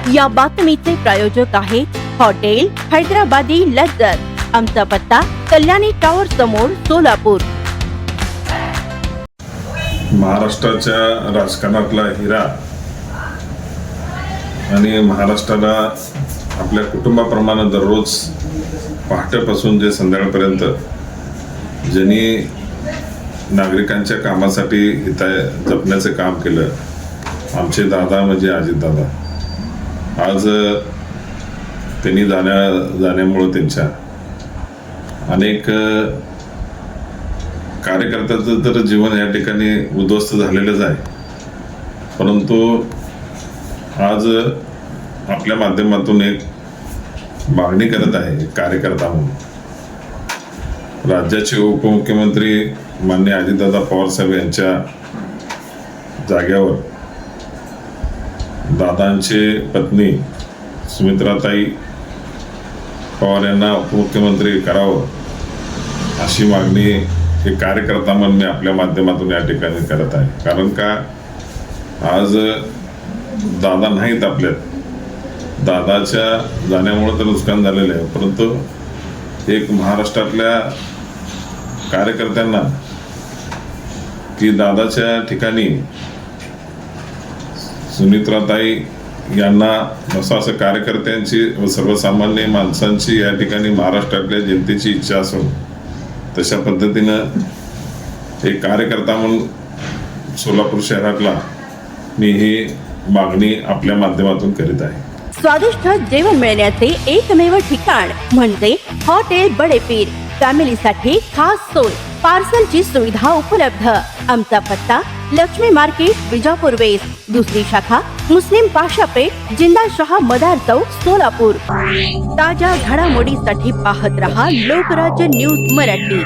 या बातमीचे प्रायोजक आहे हॉटेल हैदराबादी लज्जत। आमचा पत्ता कल्याणी टॉवर समोर सोलापूर। महाराष्ट्राच्या राजकारणातला हिरा आणि महाराष्ट्राला आपल्या कुटुंबाप्रमाणे दररोज पहाटेपासून जे संध्याकाळपर्यंत ज्यांनी नागरिकांच्या कामासाठी हित जपण्याचे काम केलं, आमचे दादा म्हणजे अजितदादा। आज त्यांनी जाण्यामुळे त्यांच्या अनेक कार्यकर्त्याचं तर जीवन या ठिकाणी उद्ध्वस्त झालेलंच आहे, परंतु आज आपल्या माध्यमातून एक मागणी करत आहे कार्यकर्ता म्हणून। राज्याचे उपमुख्यमंत्री माननीय अजितदादा पवार साहेब यांच्या जाग्यावर दादांचे पत्नी सुमित्राताई पवार यांना उपमुख्यमंत्री करावं अशी मागणी एक कार्यकर्ता म्हणून मी आपल्या माध्यमातून या ठिकाणी करत आहे। कारण का आज दादा नाहीत आपल्यात, दादाच्या जाण्यामुळे तर नुकसान झालेलं आहे, परंतु एक महाराष्ट्रातल्या कार्यकर्त्यांना की दादाच्या ठिकाणी सुमित्राताई यांना असं कार्यकर्त्यांची व सर्वसामान्य माणसांची या ठिकाणी महाराष्ट्रातल्या जनतेची इच्छा असून तशा पद्धतीनं एक कार्यकर्ता म्हणून सोलापूर शहरातला मी ही मागणी आपल्या माध्यमातून करीत आहे। स्वादिष्ट जेवण मिळण्याचे एकमेव ठिकाण म्हणजे हॉटेल बडे पीर। फॅमिलीसाठी खास सोय, पार्सलची सुविधा उपलब्ध। आमचा पत्ता लक्ष्मी मार्केट विजापूर वेस्ट, दुसरी शाखा मुस्लिम पाशापेठ, जिंदाशाह मदार चौक सोलापूर। ताज्या घडामोडीसाठी पाहत रहा लोकराज्य न्यूज मराठी।